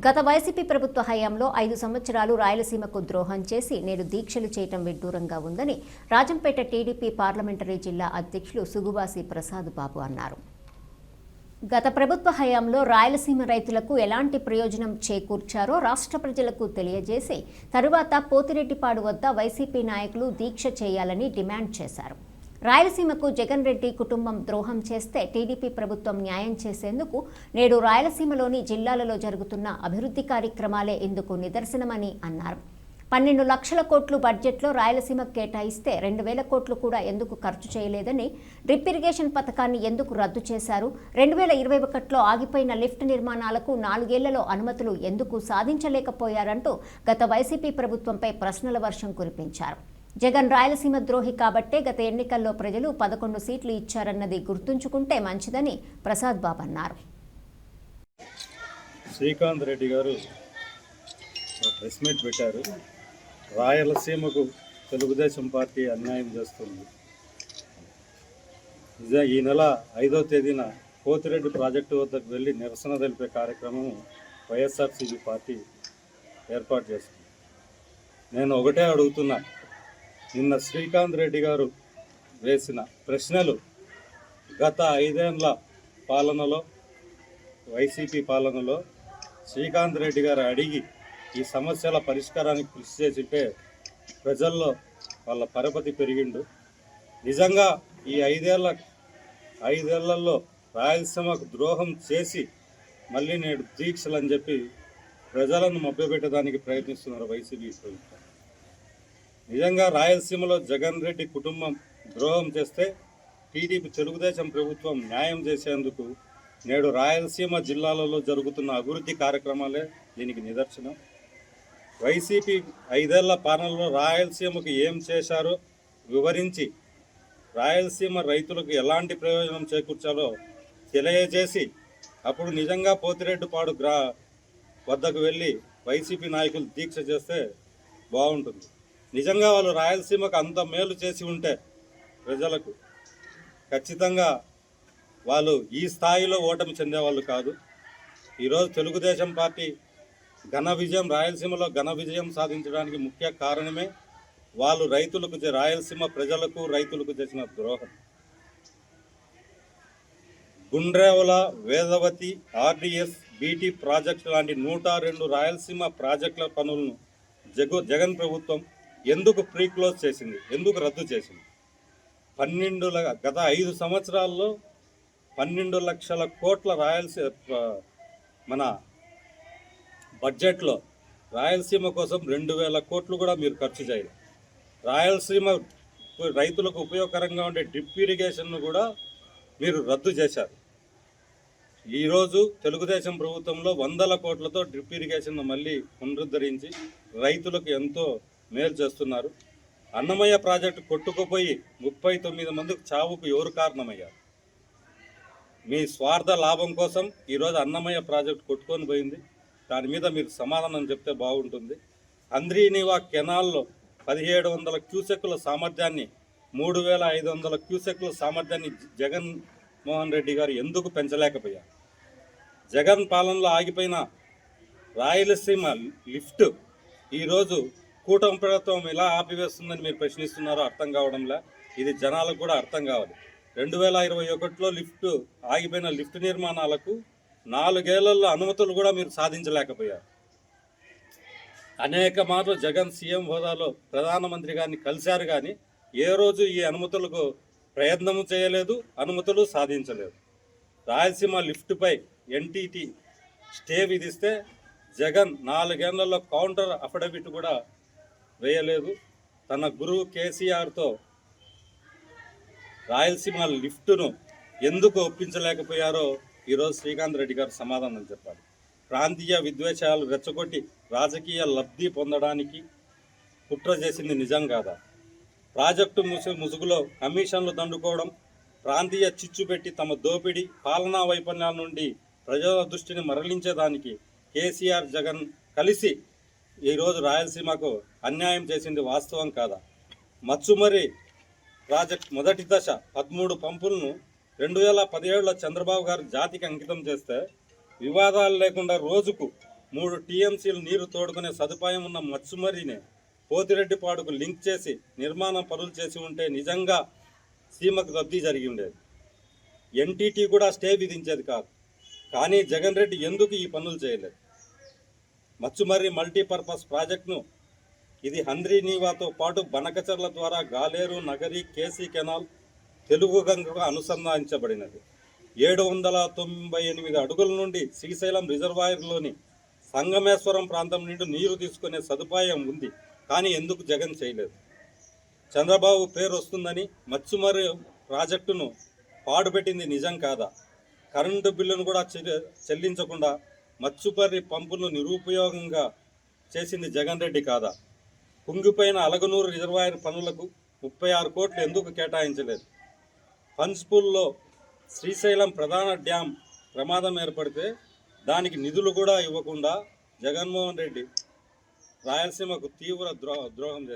గత వైసీపీ ప్రభుత్వ హయాంలో 5 సంవత్సరాలు రాయలసీమకు ద్రోహం చేసి నేడు దీక్షలు చేయటం విడ్డూరంగా ఉందని రాజంపేట టీడీపీ పార్లమెంటరీ జిల్లా అధ్యక్షులు సుగువాసి ప్రసాద్ బాబు అన్నారు. గత ప్రభుత్వ హయాంలో రాయలసీమ రైతులకు ఎలాంటి ప్రయోజనం చేకూర్చారో రాష్ట్ర ప్రజలకు తెలియజేసి తరువాత పోతిరెడ్డిపాడు వద్ద వైసీపీ నాయకులు దీక్ష చేయాలని డిమాండ్ చేశారు. రాయలసీమకు జగన్ రెడ్డి కుటుంబం ద్రోహం చేస్తే టీడీపీ ప్రభుత్వం న్యాయం చేసేందుకు నేడు రాయలసీమలోని జిల్లాలలో జరుగుతున్న అభివృద్ధి కార్యక్రమాలే ఇందుకు నిదర్శనమని అన్నారు. 12 లక్షల కోట్లు బడ్జెట్లో రాయలసీమకు కేటాయిస్తే 2,000 కోట్లు కూడా ఎందుకు ఖర్చు చేయలేదని, డ్రిప్ ఇరిగేషన్ పథకాన్ని ఎందుకు రద్దు చేశారు, 2021లో ఆగిపోయిన లిఫ్ట్ నిర్మాణాలకు 4 ఏళ్లలో అనుమతులు ఎందుకు సాధించలేకపోయారంటూ గత వైసీపీ ప్రభుత్వంపై ప్రశ్నల వర్షం కురిపించారు. జగన్ రాయలసీమ ద్రోహి కాబట్టే గత ఎన్నికల్లో ప్రజలు 11 సీట్లు ఇచ్చారన్నది గుర్తుంచుకుంటే మంచిదని ప్రసాద్ బాబు అన్నారు. శ్రీకాంత్ రెడ్డి గారు ప్రెస్ మీట్ పెట్టారు. రాయలసీమకు తెలుగుదేశం పార్టీ అన్యాయం చేస్తుంది. ఈ నెల 5వ తేదీన పోతిరెడ్డి ప్రాజెక్టు వద్దకు వెళ్ళి నిరసన తెలిపే కార్యక్రమం వైఎస్ఆర్సీపీ పార్టీ ఏర్పాటు చేస్తుంది. నేను ఒకటే అడుగుతున్నా, నిన్న శ్రీకాంత్ రెడ్డి గారు వేసిన ప్రశ్నలు గత 5 ఏళ్ల పాలనలో వైసీపీ పాలనలో శ్రీకాంత్ రెడ్డి గారు అడిగి ఈ సమస్యల పరిష్కారానికి కృషి చేసితే ప్రజల్లో వాళ్ళ పరపతి పెరిగిండు. నిజంగా ఈ 5 ఏళ్లలో రాయలసీమకు ద్రోహం చేసి మళ్ళీ నేడు దీక్షలు అని చెప్పి ప్రజలను మభ్యపెట్టడానికి ప్రయత్నిస్తున్నారు వైసీపీ ప్రభుత్వం. నిజంగా రాయలసీమలో జగన్ రెడ్డి కుటుంబం ద్రోహం చేస్తే టీడీపీ తెలుగుదేశం ప్రభుత్వం న్యాయం చేసేందుకు నేడు రాయలసీమ జిల్లాలలో జరుగుతున్న అభివృద్ధి కార్యక్రమాలే దీనికి నిదర్శనం. వైసీపీ 5 ఏళ్ల పాలనలో రాయలసీమకు ఏం చేశారో వివరించి రాయలసీమ రైతులకు ఎలాంటి ప్రయోజనం చేకూర్చాలో తెలియజేసి అప్పుడు నిజంగా పోతిరెడ్డిపాడు వద్దకు వెళ్ళి వైసీపీ నాయకులు దీక్ష చేస్తే బాగుంటుంది. నిజంగా వాళ్ళు రాయలసీమకు అంత మేలు చేసి ఉంటే ప్రజలకు ఖచ్చితంగా వాళ్ళు ఈ స్థాయిలో ఓటమి చెందేవాళ్ళు కాదు. ఈరోజు తెలుగుదేశం పార్టీ రాయలసీమలో ఘన విజయం సాధించడానికి ముఖ్య కారణమే వాళ్ళు రాయలసీమ ప్రజలకు రైతులకు చేసిన ద్రోహం. Gundrevula, Vedavathi, RDS, BT project లాంటి 102 రాయలసీమ ప్రాజెక్టుల పనులను జగన్ ప్రభుత్వం ఎందుకు ప్రీక్లోజ్ చేసింది, ఎందుకు రద్దు చేసింది? గత 5 సంవత్సరాల్లో 12 లక్షల కోట్ల మన బడ్జెట్లో రాయలసీమ కోసం 2,000 కోట్లు కూడా మీరు ఖర్చు చేయాలి. రాయలసీమ రైతులకు ఉపయోగకరంగా ఉండే డ్రిప్ ఇరిగేషన్ను కూడా మీరు రద్దు చేశారు. ఈరోజు తెలుగుదేశం ప్రభుత్వంలో 100 కోట్లతో డ్రిప్ ఇరిగేషన్ను మళ్ళీ పునరుద్ధరించి రైతులకు ఎంతో మేలు చేస్తున్నారు. అన్నమయ్య ప్రాజెక్టు కొట్టుకుపోయి 39 మందికి చావుకు ఎవరు కారణమయ్యారు? మీ స్వార్థ లాభం కోసం ఈరోజు అన్నమయ్య ప్రాజెక్టు కొట్టుకొని పోయింది. దాని మీద మీరు సమాధానం చెప్తే బాగుంటుంది. అంద్రీనివా కెనాల్లో 1700 క్యూసెక్కుల సామర్థ్యాన్ని 3,500 క్యూసెక్కుల సామర్థ్యాన్ని జగన్మోహన్ రెడ్డి గారు ఎందుకు పెంచలేకపోయారు? జగన్ పాలనలో ఆగిపోయిన రాయలసీమ లిఫ్ట్ ఈరోజు కూటమి ప్రభుత్వం ఎలా ఆపివేస్తుందని మీరు ప్రశ్నిస్తున్నారో అర్థం కావడంలే. ఇది జనాలకు కూడా అర్థం కావాలి. 2021లో ఆగిపోయిన లిఫ్ట్ నిర్మాణాలకు 4 ఏళ్లలో అనుమతులు కూడా మీరు సాధించలేకపోయారు. అనేక మార్లు జగన్ సీఎం హోదాలో ప్రధానమంత్రి గారిని కలిశారు, కానీ ఏ రోజు ఈ అనుమతులకు ప్రయత్నము చేయలేదు, అనుమతులు సాధించలేదు. రాయలసీమ లిఫ్ట్పై ఎన్టీటీ స్టే విధిస్తే జగన్ 4 ఏళ్లలో కౌంటర్ అఫిడవిట్ కూడా వేయలేదు. తన గురువు కేసీఆర్తో రాయలసీమ లిఫ్టును ఎందుకు ఒప్పించలేకపోయారో ఈరోజు శ్రీకాంత్ రెడ్డి గారు సమాధానం చెప్పాలి. ప్రాంతీయ విద్వేషాలు రెచ్చగొట్టి రాజకీయ లబ్ధి పొందడానికి కుట్ర చేసింది నిజం కాదా? ప్రాజెక్టు ముసుగులో కమిషన్లు దండుకోవడం, ప్రాంతీయ చిచ్చు పెట్టి తమ దోపిడీ పాలనా వైఫల్యాల నుండి ప్రజల దృష్టిని మరలించేదానికి కేసీఆర్ జగన్ కలిసి ఈరోజు రాయలసీమకు అన్యాయం చేసింది వాస్తవం కాదా? మచ్చుమర్రి ప్రాజెక్ట్ మొదటి దశ 13 పంపులను 2017లో చంద్రబాబు గారు జాతికి అంకితం చేస్తే వివాదాలు లేకుండా రోజుకు 3 టీఎంసీలు నీరు తోడుకునే సదుపాయం ఉన్న మచ్చుమర్రిని పోతిరెడ్డిపాడుకు లింక్ చేసి నిర్మాణం పనులు చేసి ఉంటే నిజంగా సీమకు లబ్ధి జరిగి ఉండేది. ఎన్టీటీ కూడా స్టే విధించేది కాదు. కానీ జగన్ రెడ్డి ఎందుకు ఈ పనులు చేయలేదు? మచ్చుమర్రి మల్టీపర్పస్ ప్రాజెక్టును ఇది హంద్రీ నీవాతో పాటు బనకచర్ల ద్వారా గాలేరు, నగరి, కేసీ కెనాల్, తెలుగు గంగకు అనుసంధానించబడినది. 798 అడుగుల నుండి శ్రీశైలం రిజర్వాయర్లోని సంగమేశ్వరం ప్రాంతం నుండి నీరు తీసుకునే సదుపాయం ఉంది. కానీ ఎందుకు జగన్ చేయలేదు? చంద్రబాబు పేరు వస్తుందని మచ్చుమర్రి ప్రాజెక్టును పాడుపెట్టింది నిజం కాదా? కరెంటు బిల్లును కూడా చెల్లించకుండా మచ్చుమర్రి పంపును నిరుపయోగంగా చేసింది జగన్ రెడ్డి కాదా? కుంగిపోయిన అలగనూరు రిజర్వాయర్ పనులకు 36 కోట్లు ఎందుకు కేటాయించలేదు? పంచ్పూల్లో శ్రీశైలం ప్రధాన డ్యాం ప్రమాదం ఏర్పడితే దానికి నిధులు కూడా ఇవ్వకుండా జగన్మోహన్ రెడ్డి రాయలసీమకు తీవ్ర ద్రోహం చేశారు.